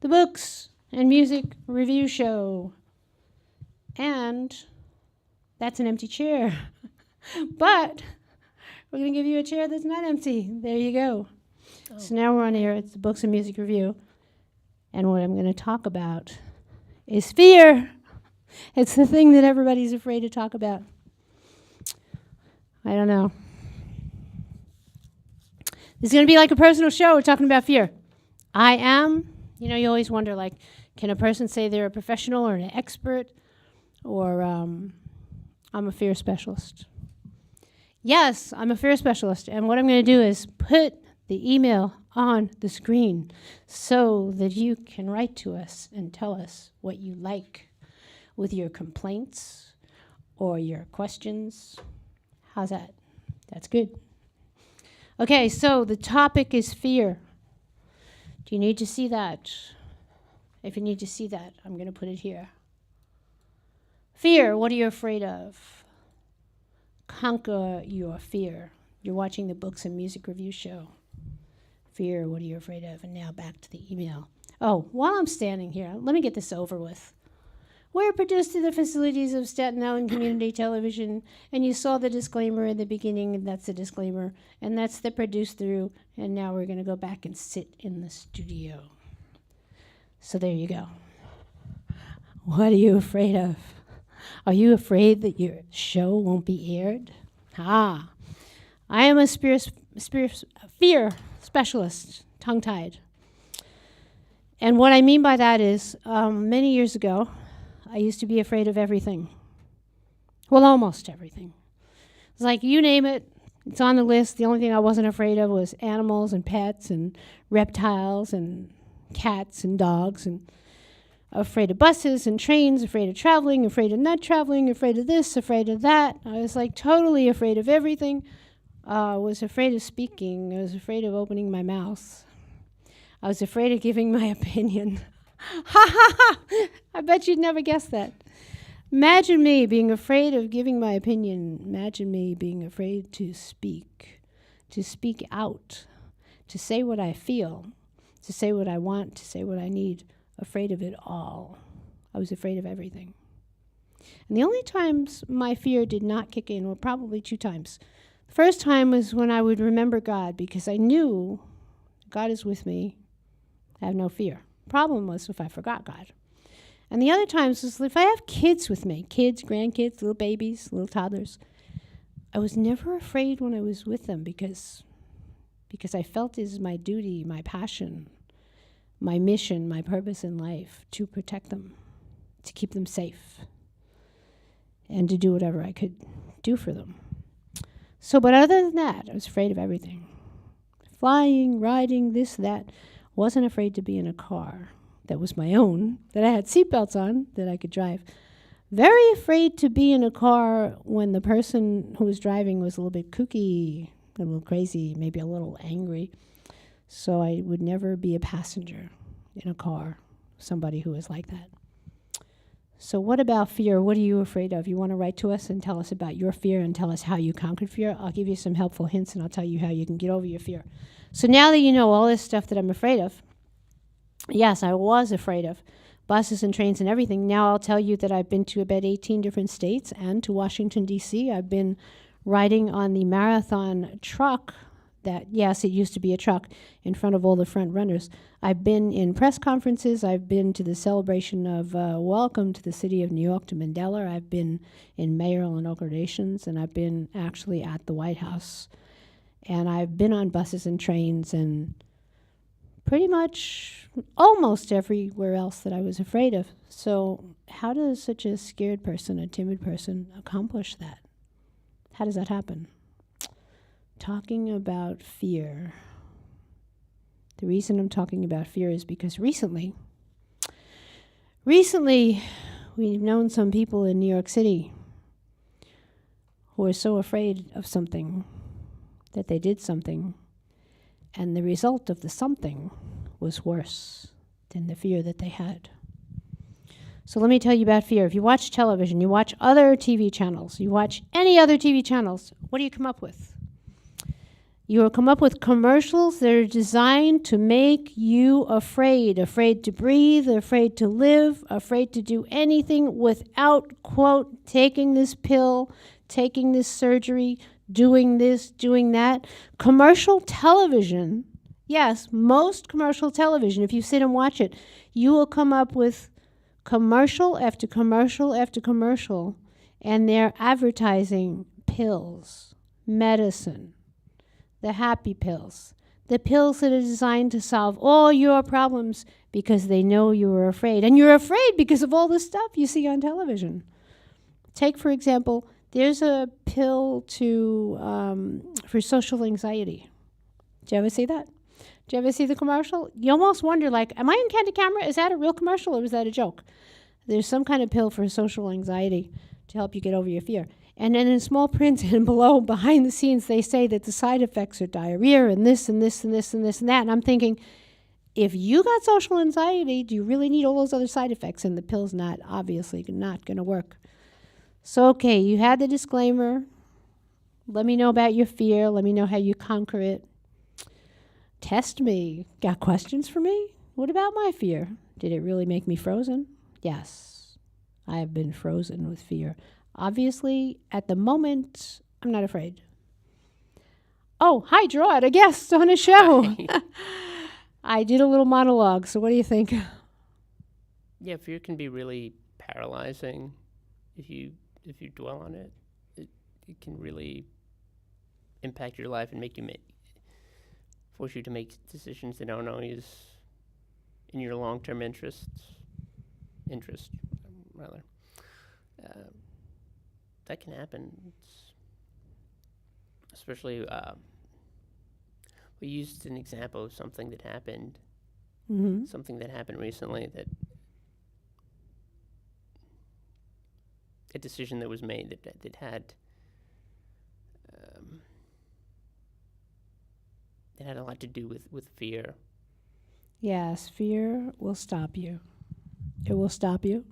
the Books and Music Review Show. And that's an empty chair. But we're going to give you a chair that's not empty. There you go. Oh. So now we're on here. It's the Books and Music Review. And what I'm going to talk about is fear. It's the thing that everybody's afraid to talk about. I don't know. This is going to be like a personal show. We're talking about fear. I am, you always wonder, like, can a person say they're a professional or an expert? Or I'm a fear specialist. Yes, I'm a fear specialist. And what I'm going to do is put the email on the screen so that you can write to us and tell us what you like with your complaints or your questions. How's that? That's good. Okay, so the topic is fear. Do you need to see that? If you need to see that, I'm going to put it here. Fear, what are you afraid of? Conquer your fear. You're watching the Books and Music Review Show. Fear, what are you afraid of? And now back to the email. Oh, while I'm standing here, let me get this over with. We're produced through the facilities of Staten Island Community Television, and you saw the disclaimer in the beginning, and that's the disclaimer, and that's the produced through, and now we're going to go back and sit in the studio. So there you go. What are you afraid of? Are you afraid that your show won't be aired? I am a fear specialist, tongue-tied. And what I mean by that is, many years ago, I used to be afraid of everything. Well, almost everything. It's like, you name it, it's on the list. The only thing I wasn't afraid of was animals and pets and reptiles and cats and dogs, and afraid of buses and trains, afraid of traveling, afraid of not traveling, afraid of this, afraid of that. I was like totally afraid of everything. Was afraid of speaking. I was afraid of opening my mouth. I was afraid of giving my opinion. Ha ha ha! I bet you'd never guess that. Imagine me being afraid of giving my opinion. Imagine me being afraid to speak out, to say what I feel, to say what I want, to say what I need. Afraid of it all. I was afraid of everything. And the only times my fear did not kick in were probably 2 times. The first time was when I would remember God, because I knew God is with me. I have no fear. Problem was if I forgot God. And the other times was if I have kids with me, kids, grandkids, little babies, little toddlers, I was never afraid when I was with them because I felt it is my duty, my passion, my mission, my purpose in life to protect them, to keep them safe, and to do whatever I could do for them. So, but other than that, I was afraid of everything. Flying, riding, this, that. Wasn't afraid to be in a car that was my own, that I had seatbelts on, that I could drive. Very afraid to be in a car when the person who was driving was a little bit kooky, a little crazy, maybe a little angry. So I would never be a passenger in a car, somebody who was like that. So what about fear? What are you afraid of? You want to write to us and tell us about your fear and tell us how you conquered fear? I'll give you some helpful hints and I'll tell you how you can get over your fear. So now that you know all this stuff that I'm afraid of, yes, I was afraid of buses and trains and everything. Now I'll tell you that I've been to about 18 different states and to Washington, D.C. I've been riding on the marathon truck that, yes, it used to be a truck in front of all the front runners. I've been in press conferences. I've been to the celebration of welcome to the city of New York to Mandela. I've been in mayoral inaugurations, and I've been actually at the White House. And I've been on buses and trains and pretty much almost everywhere else that I was afraid of. So how does such a scared person, a timid person, accomplish that? How does that happen? Talking about fear. The reason I'm talking about fear is because recently, we've known some people in New York City who are so afraid of something that they did something, and the result of the something was worse than the fear that they had. So let me tell you about fear. If you watch television, you watch other TV channels, you watch any other TV channels, what do you come up with? You will come up with commercials that are designed to make you afraid to breathe, afraid to live, afraid to do anything without, quote, taking this pill, taking this surgery, doing this, doing that. Commercial television, yes, most commercial television, if you sit and watch it, you will come up with commercial after commercial after commercial, and they're advertising pills, medicine, the happy pills, the pills that are designed to solve all your problems because they know you are afraid. And you're afraid because of all the stuff you see on television. Take, for example, there's a pill for social anxiety. Did you ever see that? Did you ever see the commercial? You almost wonder, like, am I on candid camera? Is that a real commercial or was that a joke? There's some kind of pill for social anxiety to help you get over your fear. And then in small print and below, behind the scenes, they say that the side effects are diarrhea and this and this and this and this and that. And I'm thinking, if you got social anxiety, do you really need all those other side effects? And the pill's not, obviously, not going to work. So, okay, you had the disclaimer. Let me know about your fear. Let me know how you conquer it. Test me. Got questions for me? What about my fear? Did it really make me frozen? Yes, I have been frozen with fear. Obviously, at the moment, I'm not afraid. Oh, hi, Gerard, a guest on a show. I did a little monologue, so what do you think? Yeah, fear can be really paralyzing if you dwell on it. It can really impact your life and make you force you to make decisions that aren't always in your long-term interest, rather. That can happen. Especially, we used an example of something that happened, something that happened recently, that a decision that was made that had a lot to do with fear. Yes, fear will stop you. It will stop you.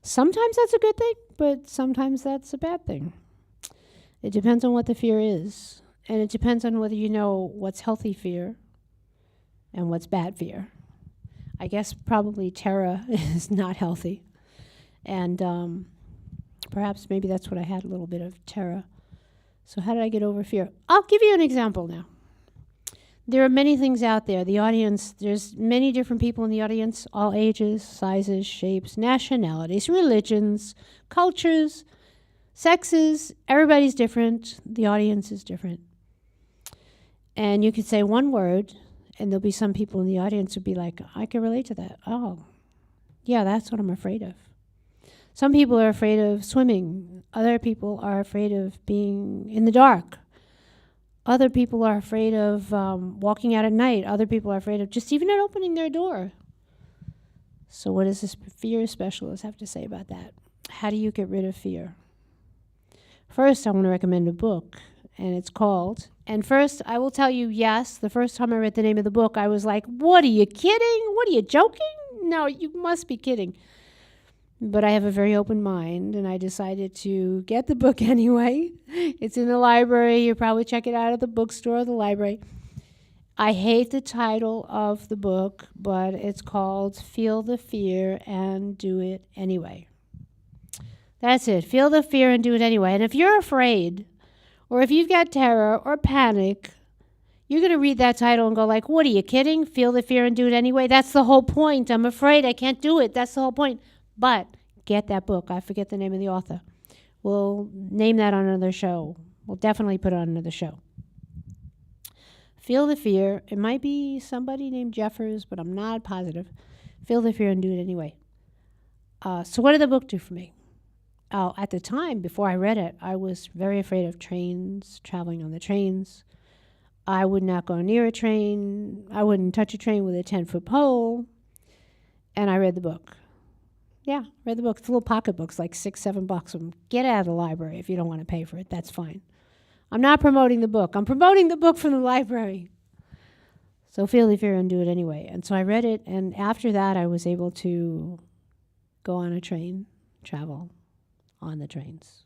Sometimes that's a good thing, but sometimes that's a bad thing. It depends on what the fear is. And it depends on whether you know what's healthy fear and what's bad fear. I guess probably terror is not healthy. And perhaps maybe that's what I had, a little bit of terror. So how did I get over fear? I'll give you an example now. There are many things out there. The audience, there's many different people in the audience, all ages, sizes, shapes, nationalities, religions, cultures, sexes. Everybody's different. The audience is different. And you could say one word, and there'll be some people in the audience who'll be like, I can relate to that. Oh, yeah, that's what I'm afraid of. Some people are afraid of swimming. Other people are afraid of being in the dark. Other people are afraid of walking out at night. Other people are afraid of just even not opening their door. So what does this fear specialist have to say about that? How do you get rid of fear? First, I want to recommend a book, and it's called, and first, I will tell you, yes, the first time I read the name of the book, I was like, what, are you kidding? What, are you joking? No, you must be kidding. But I have a very open mind, and I decided to get the book anyway. It's in the library. You probably check it out at the bookstore or the library. I hate the title of the book, but it's called Feel the Fear and Do It Anyway. That's it. Feel the fear and do it anyway. And if you're afraid, or if you've got terror or panic, you're going to read that title and go like, what, are you kidding? Feel the fear and do it anyway? That's the whole point. I'm afraid I can't do it. That's the whole point. But get that book. I forget the name of the author. We'll name that on another show. We'll definitely put it on another show. Feel the fear. It might be somebody named Jeffers, but I'm not positive. Feel the fear and do it anyway. So what did the book do for me? At the time, before I read it, I was very afraid of trains, traveling on the trains. I would not go near a train. I wouldn't touch a train with a 10-foot pole. And I read the book. Yeah, read the book. It's little pocket books, like $6, $7. Get out of the library if you don't want to pay for it. That's fine. I'm not promoting the book. I'm promoting the book from the library. So feel the fear and do it anyway. And so I read it, and after that, I was able to go on a train, travel on the trains.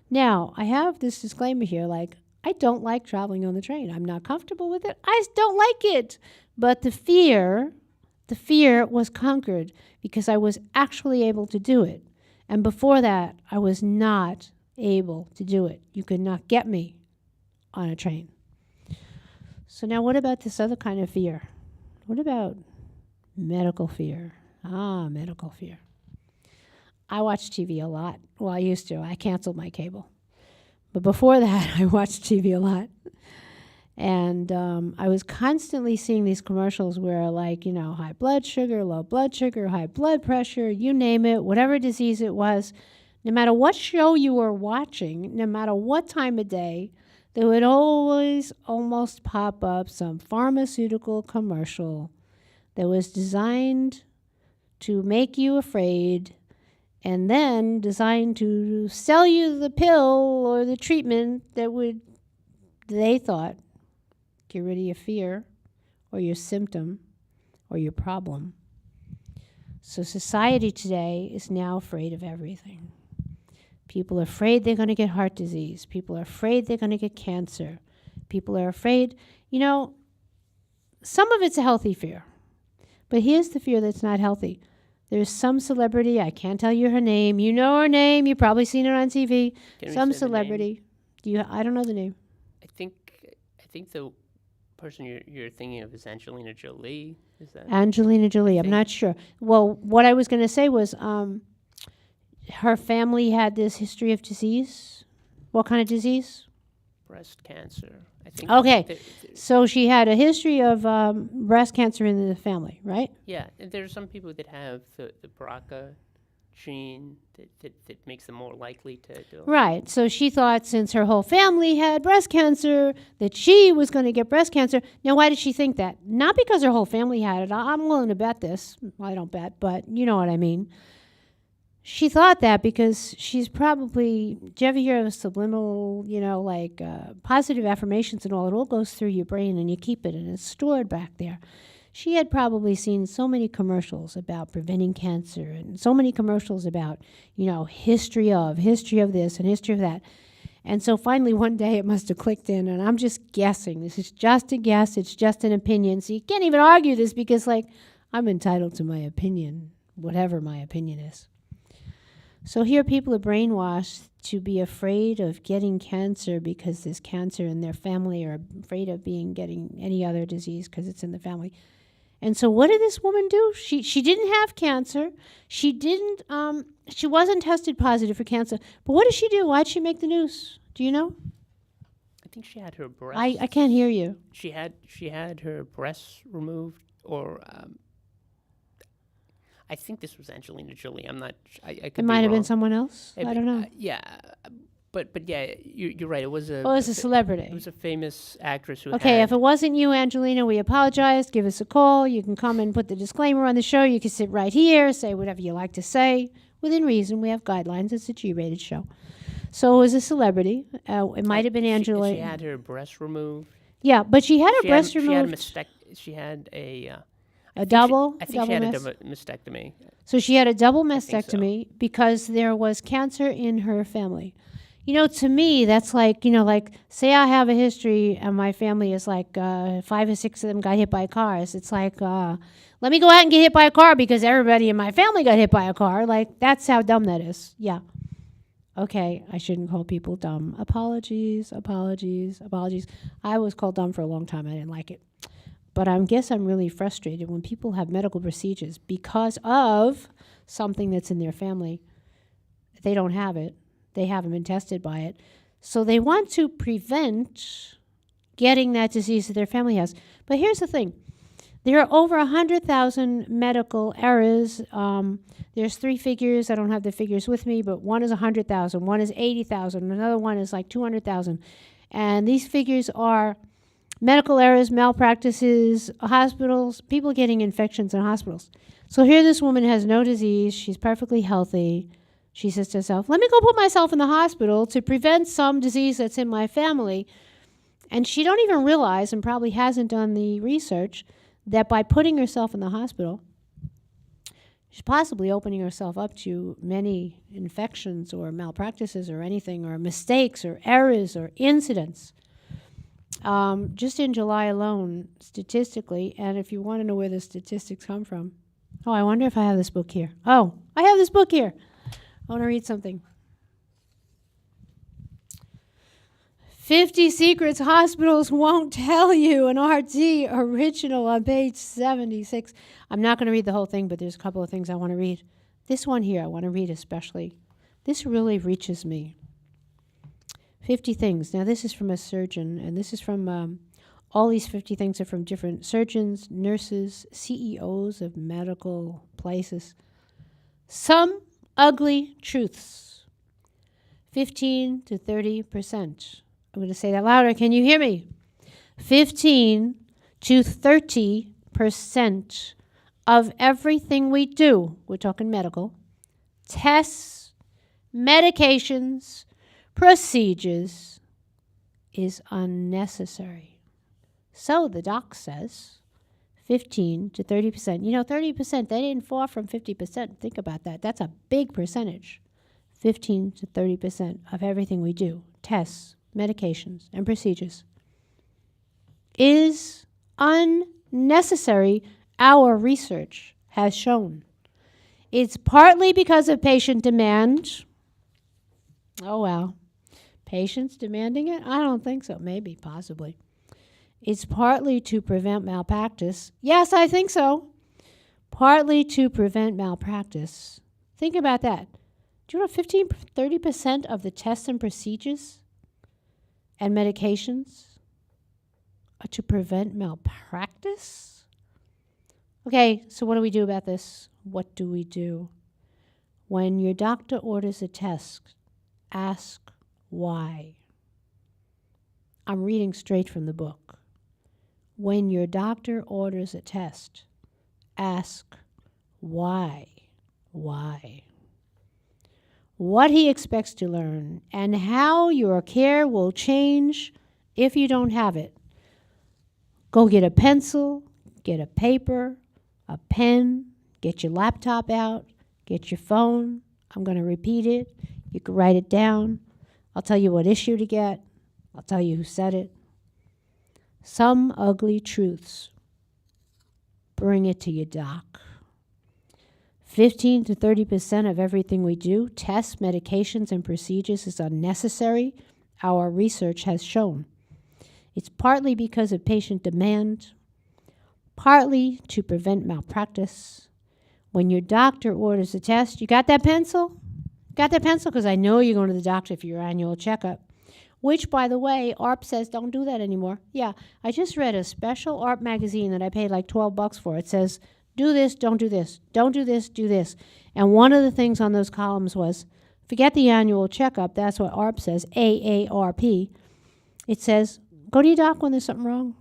Now, I have this disclaimer here, like, I don't like traveling on the train. I'm not comfortable with it. I don't like it. But the fear was conquered because I was actually able to do it. And before that, I was not able to do it. You could not get me on a train. So now what about this other kind of fear? What about medical fear? Medical fear. I watch TV a lot. Well, I used to. I canceled my cable. But before that, I watched TV a lot. And I was constantly seeing these commercials where, like, high blood sugar, low blood sugar, high blood pressure, you name it, whatever disease it was, no matter what show you were watching, no matter what time of day, there would always almost pop up some pharmaceutical commercial that was designed to make you afraid and then designed to sell you the pill or the treatment that would, they thought, get rid of your fear or your symptom or your problem. So society today is now afraid of everything. People are afraid they're going to get heart disease. People are afraid they're going to get cancer. People are afraid, some of it's a healthy fear. But here's the fear that's not healthy. There's some celebrity, I can't tell you her name. You know her name. You've probably seen it on TV. Can Some we say the name? celebrity. I don't know the name. I think the person you're thinking of is Angelina Jolie. Is that? Angelina Jolie. I'm think- not sure. Well, what I was going to say was her family had this history of disease. What kind of disease? Breast cancer. I think. Okay. So she had a history of breast cancer in the family, right? Yeah, and there are some people that have the BRCA gene that makes them more likely to do it. Right. So she thought since her whole family had breast cancer, that she was going to get breast cancer. Now, why did she think that? Not because her whole family had it. I'm willing to bet this. Well, I don't bet, but you know what I mean. She thought that because she's probably, do you ever hear of subliminal, positive affirmations and all? It all goes through your brain and you keep it and it's stored back there. She had probably seen so many commercials about preventing cancer and so many commercials about, history of this and history of that. And so finally one day it must have clicked in, and I'm just guessing. This is just a guess. It's just an opinion. So you can't even argue this because, I'm entitled to my opinion, whatever my opinion is. So here people are brainwashed to be afraid of getting cancer because there's cancer in their family, or afraid of getting any other disease because it's in the family. And so what did this woman do? She didn't have cancer. She wasn't tested positive for cancer. But what did she do? Why'd she make the news? Do you know? I think she had her breast. I can't hear you. She had her breasts removed, or I think this was Angelina Jolie. I'm not. I could It be might have been wrong. someone else. I don't know. Yeah, but yeah, you're right. It was a. Oh, it's a celebrity. It was a famous actress who. Okay, had, if it wasn't you, Angelina, we apologize. Give us a call. You can come and put the disclaimer on the show. You can sit right here, say whatever you like to say. Within reason, we have guidelines. It's a G-rated show. So it was a celebrity. It might have been Angelina. She had her breast removed. Yeah, but she had her breast She had removed. she had a. A double? I think double she had mas- a mastectomy. So she had a double think so. mastectomy because there was cancer in her family. To me, that's like say I have a history and my family is 5 or 6 of them got hit by cars. It's like, let me go out and get hit by a car because everybody in my family got hit by a car. That's how dumb that is. Yeah. Okay, I shouldn't call people dumb. Apologies. I was called dumb for a long time. I didn't like it. But I guess I'm really frustrated when people have medical procedures because of something that's in their family. They don't have it. They haven't been tested by it. So they want to prevent getting that disease that their family has. But here's the thing. There are over 100,000 medical errors. There's 3 figures. I don't have the figures with me, but one is 100,000, one is 80,000, another one is 200,000. And these figures are medical errors, malpractices, hospitals, people getting infections in hospitals. So here this woman has no disease. She's perfectly healthy. She says to herself, let me go put myself in the hospital to prevent some disease that's in my family. And she don't even realize, and probably hasn't done the research, that by putting herself in the hospital, she's possibly opening herself up to many infections or malpractices or anything, or mistakes or errors or incidents. Just in July alone, statistically, and if you want to know where the statistics come from, oh, I wonder if I have this book here. Oh, I have this book here. I want to read something. 50 Secrets Hospitals Won't Tell You, an RT original on page 76. I'm not going to read the whole thing, but there's a couple of things I want to read. This one here I want to read especially. This really reaches me. 50 things. Now, this is from a surgeon, and this is from, all these 50 things are from different surgeons, nurses, CEOs of medical places. Some ugly truths. 15 to 30%. I'm going to say that louder. Can you hear me? 15 to 30% of everything we do, we're talking medical, tests, medications, procedures, is unnecessary. So the doc says 15 to 30%. You know, 30%, they didn't fall from 50%. Think about that. That's a big percentage. 15 to 30% of everything we do, tests, medications, and procedures, is unnecessary, our research has shown. It's partly because of patient demand. Oh, well. Patients demanding it? I don't think so. Maybe, possibly. It's partly to prevent malpractice. Yes, I think so. Partly to prevent malpractice. Think about that. Do you know 30% of the tests and procedures and medications are to prevent malpractice? Okay, so what do we do about this? What do we do? When your doctor orders a test, ask why. I'm reading straight from the book. When your doctor orders a test, ask why. Why? What he expects to learn and how your care will change if you don't have it. Go get a pencil, get a paper, a pen, get your laptop out, get your phone. I'm going to repeat it. You can write it down. I'll tell you what issue to get. I'll tell you who said it. Some ugly truths. Bring it to your doc. 15 to 30% of everything we do, tests, medications, and procedures, is unnecessary, our research has shown. It's partly because of patient demand, partly to prevent malpractice. When your doctor orders a test, you got that pencil? Got that pencil? Because I know you're going to the doctor for your annual checkup. Which, by the way, ARP says don't do that anymore. Yeah, I just read a special ARP magazine that I paid like $12 for. It says, do this, don't do this. Don't do this, do this. And one of the things on those columns was, forget the annual checkup. That's what ARP says, AARP. It says, go to your doc when there's something wrong.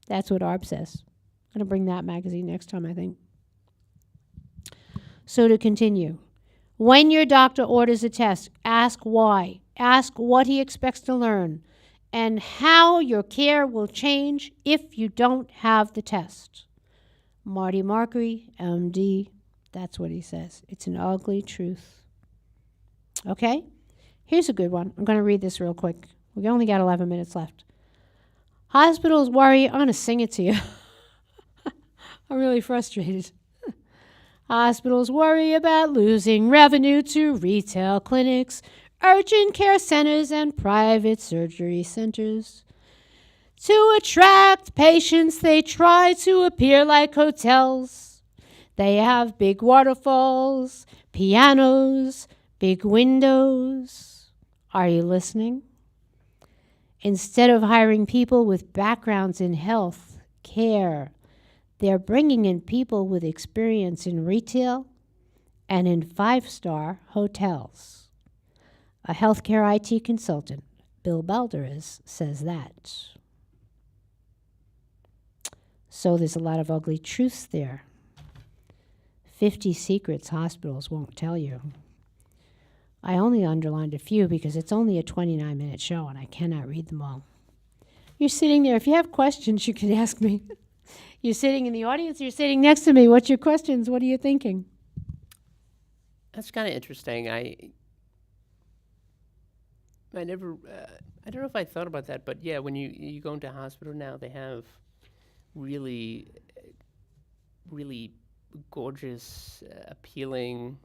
That's what ARP says. I'm going to bring that magazine next time, I think. So to continue. When your doctor orders a test, ask why. Ask what he expects to learn and how your care will change if you don't have the test. Marty Markery, MD, that's what he says. It's an ugly truth. Okay? Here's a good one. I'm going to read this real quick. We only got 11 minutes left. Hospitals worry. I'm going to sing it to you. I'm really frustrated. Hospitals worry about losing revenue to retail clinics, urgent care centers, and private surgery centers. To attract patients, they try to appear like hotels. They have big waterfalls, pianos, big windows. Are you listening? Instead of hiring people with backgrounds in health care, they're bringing in people with experience in retail and in 5-star hotels. A healthcare IT consultant, Bill Balderas, says that. So there's a lot of ugly truths there. 50 secrets hospitals won't tell you. I only underlined a few because it's only a 29-minute show and I cannot read them all. You're sitting there. If you have questions, you can ask me. You're sitting in the audience. You're sitting next to me. What's your questions? What are you thinking? That's kind of interesting. I I don't know if I thought about that, but yeah, when you go into hospital now, they have really, really gorgeous, appealing.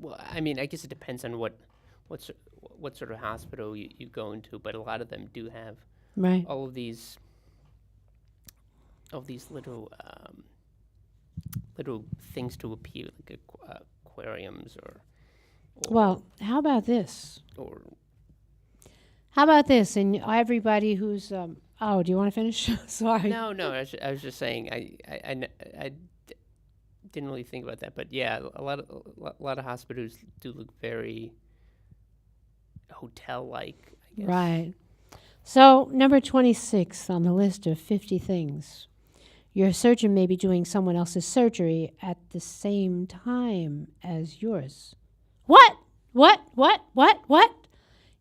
Well, I mean, I guess it depends on what sort of hospital you go into, but a lot of them do have Right. all of these little little things to appeal, like aquariums or Well, how about this? or How about this? And everybody who's oh, do you want to finish? Sorry. no, I was just saying I didn't really think about that, but yeah, a lot of hospitals do look very hotel-like, I guess. Right. So, number 26 on the list of 50 things. Your surgeon may be doing someone else's surgery at the same time as yours. What? What?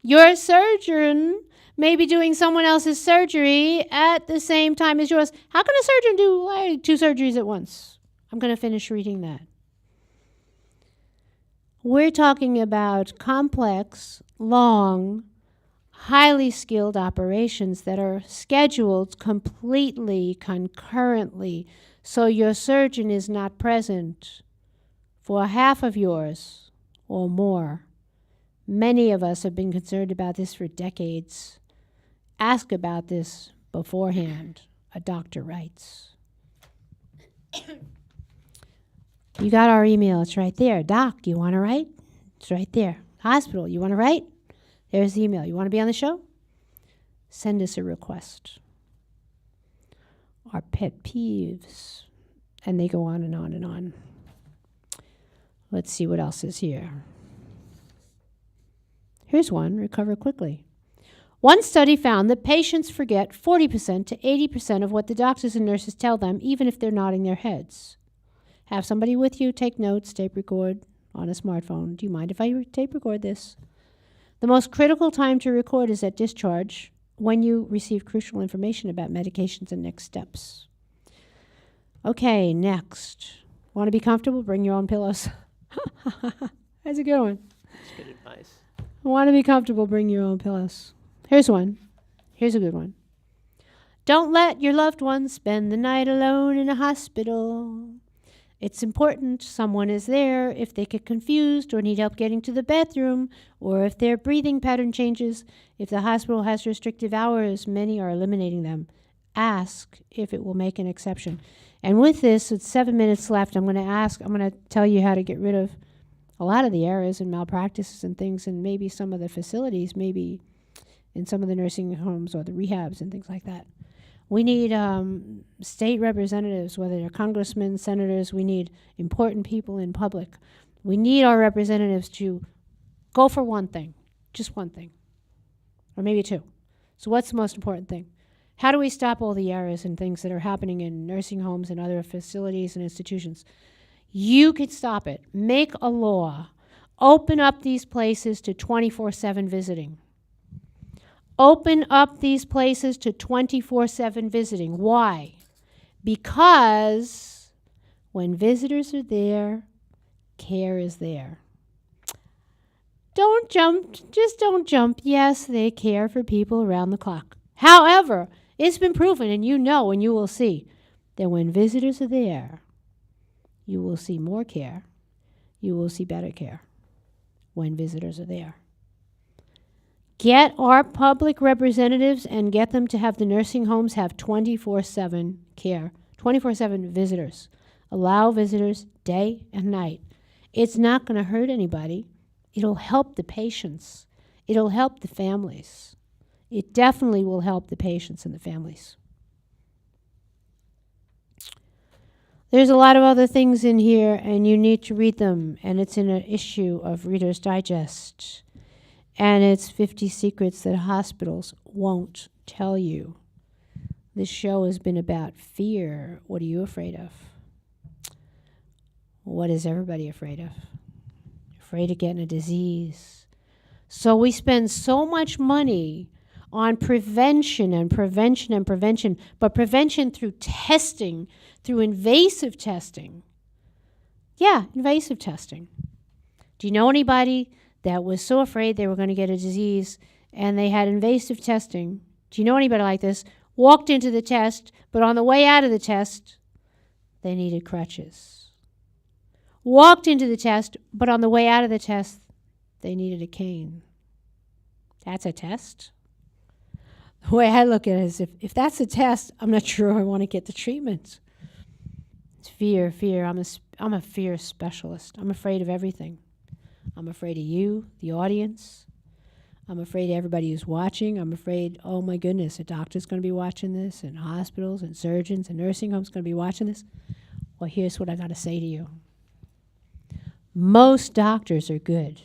Your surgeon may be doing someone else's surgery at the same time as yours. How can a surgeon do like 2 surgeries at once? I'm going to finish reading that. We're talking about complex, long, highly skilled operations that are scheduled completely concurrently, so your surgeon is not present for half of yours or more. Many of us have been concerned about this for decades. Ask about this beforehand, a doctor writes. You got our email. It's right there. Doc, you want to write? It's right there. Hospital, you want to write? There's the email. You want to be on the show? Send us a request. Our pet peeves. And they go on and on and on. Let's see what else is here. Here's one. Recover quickly. One study found that patients forget 40% to 80% of what the doctors and nurses tell them, even if they're nodding their heads. Have somebody with you, take notes, tape record on a smartphone. Do you mind if I tape record this? The most critical time to record is at discharge, when you receive crucial information about medications and next steps. Okay, next. Want to be comfortable? Bring your own pillows. How's it going? That's good advice. Want to be comfortable? Bring your own pillows. Here's one. Here's a good one. Don't let your loved ones spend the night alone in a hospital. It's important someone is there if they get confused or need help getting to the bathroom, or if their breathing pattern changes. If the hospital has restrictive hours, many are eliminating them. Ask if it will make an exception. And with this, it's 7 minutes left. I'm going to tell you how to get rid of a lot of the errors and malpractices and things, and maybe some of the facilities, maybe in some of the nursing homes or the rehabs and things like that. We need state representatives, whether they're congressmen, senators. We need important people in public. We need our representatives to go for one thing, just one thing, or maybe 2. So what's the most important thing? How do we stop all the errors and things that are happening in nursing homes and other facilities and institutions? You could stop it. Make a law. Open up these places to 24/7 visiting. Open up these places to 24/7 visiting. Why? Because when visitors are there, care is there. Don't jump. Just don't jump. Yes, they care for people around the clock. However, it's been proven, and you know and you will see, that when visitors are there, you will see more care. You will see better care when visitors are there. Get our public representatives and get them to have the nursing homes have 24/7 care, 24/7 visitors. Allow visitors day and night. It's not going to hurt anybody. It'll help the patients. It'll help the families. It definitely will help the patients and the families. There's a lot of other things in here, and you need to read them, and it's in an issue of Reader's Digest. And it's 50 secrets that hospitals won't tell you. This show has been about fear. What are you afraid of? What is everybody afraid of? Afraid of getting a disease. So we spend so much money on prevention and prevention and prevention, but prevention through testing, through invasive testing. Yeah, invasive testing. Do you know anybody that was so afraid they were going to get a disease, and they had invasive testing. Do you know anybody like this? Walked into the test, but on the way out of the test, they needed crutches. Walked into the test, but on the way out of the test, they needed a cane. That's a test? The way I look at it is if that's a test, I'm not sure I want to get the treatment. It's fear. I'm a fear specialist. I'm afraid of everything. I'm afraid of you, the audience. I'm afraid of everybody who's watching. I'm afraid, oh my goodness, a doctor's going to be watching this, and hospitals and surgeons and nursing homes going to be watching this. Well, here's what I got to say to you. Most doctors are good.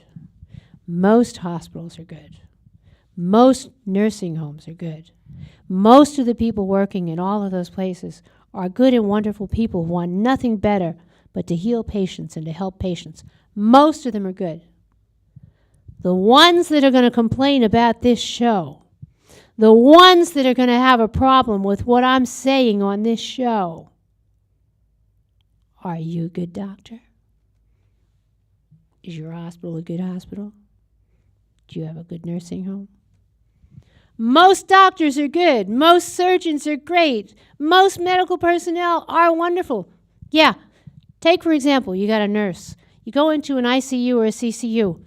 Most hospitals are good. Most nursing homes are good. Most of the people working in all of those places are good and wonderful people who want nothing better but to heal patients and to help patients. Most of them are good. The ones that are going to complain about this show, the ones that are going to have a problem with what I'm saying on this show, are you a good doctor? Is your hospital a good hospital? Do you have a good nursing home? Most doctors are good. Most surgeons are great. Most medical personnel are wonderful. Yeah. Take, for example, you got a nurse. You go into an ICU or a CCU.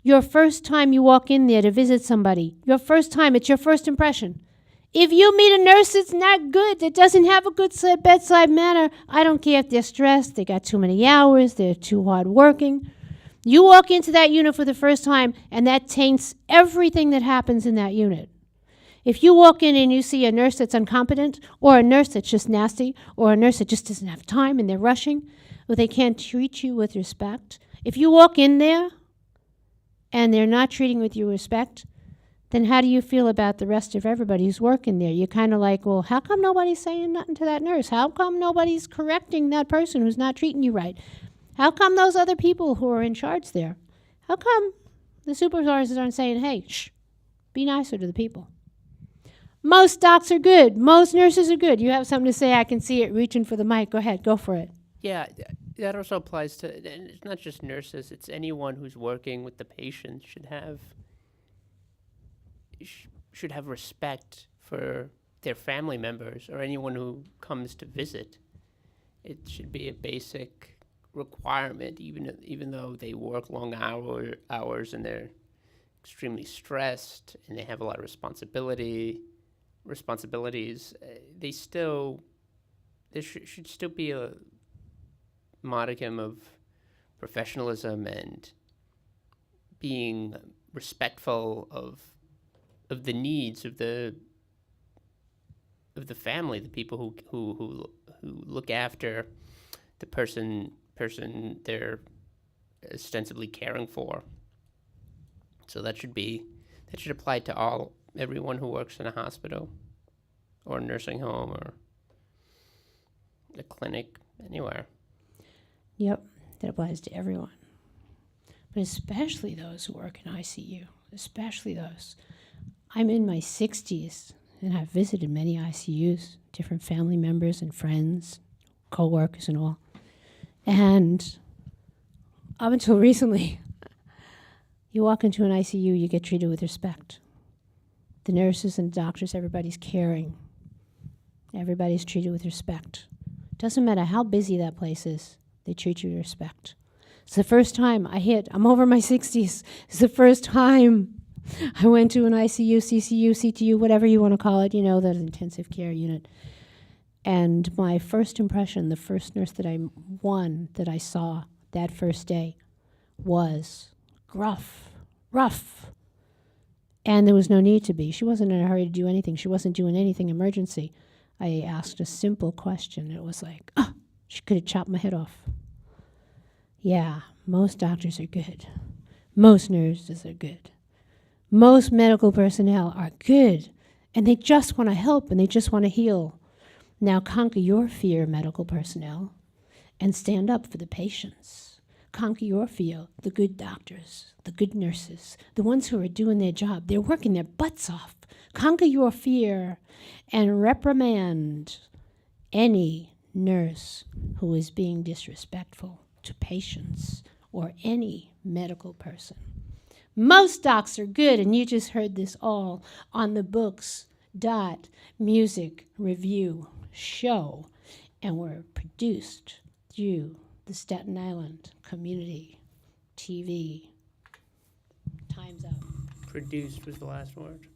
Your first time you walk in there to visit somebody, your first time, it's your first impression. If you meet a nurse that's not good, that doesn't have a good bedside manner, I don't care if they're stressed, they got too many hours, they're too hard working. You walk into that unit for the first time, and that taints everything that happens in that unit. If you walk in and you see a nurse that's incompetent, or a nurse that's just nasty, or a nurse that just doesn't have time and they're rushing, or they can't treat you with respect, if you walk in there and they're not treating with you respect, then how do you feel about the rest of everybody who's working there? You're kind of like, well, how come nobody's saying nothing to that nurse? How come nobody's correcting that person who's not treating you right? How come those other people who are in charge there, how come the supervisors aren't saying, hey, shh, be nicer to the people? Most docs are good. Most nurses are good. You have something to say, I can see it reaching for the mic. Go ahead, go for it. Yeah, that also applies to, and it's not just nurses, it's anyone who's working with the patient should have respect for their family members or anyone who comes to visit. It should be a basic requirement, even though they work long hours and they're extremely stressed and they have a lot of responsibilities. There should still be a modicum of professionalism and being respectful of the needs of the family, the people who look after the person they're ostensibly caring for. So that should apply to everyone who works in a hospital or a nursing home or a clinic, anywhere. Yep, that applies to everyone. But especially those who work in ICU, especially those. I'm in my 60s, and I've visited many ICUs, different family members and friends, co-workers and all. And up until recently, you walk into an ICU, you get treated with respect. The nurses and doctors, everybody's caring. Everybody's treated with respect. Doesn't matter how busy that place is, they treat you with respect. It's the first time I'm over my 60s. It's the first time I went to an ICU, CCU, CTU, whatever you want to call it, that intensive care unit. And my first impression, the first nurse that I saw that first day was gruff, rough. And there was no need to be. She wasn't in a hurry to do anything. She wasn't doing anything emergency. I asked a simple question. It was like, she could have chopped my head off. Yeah, most doctors are good. Most nurses are good. Most medical personnel are good. And they just want to help and they just want to heal. Now conquer your fear, medical personnel, and stand up for the patients. Conquer your fear, the good doctors, the good nurses, the ones who are doing their job. They're working their butts off. Conquer your fear and reprimand any nurse who is being disrespectful to patients or any medical person. Most docs are good, and you just heard this all on the Books Music Review show, and were produced through the Staten Island Community TV. Time's up. Produced was the last word.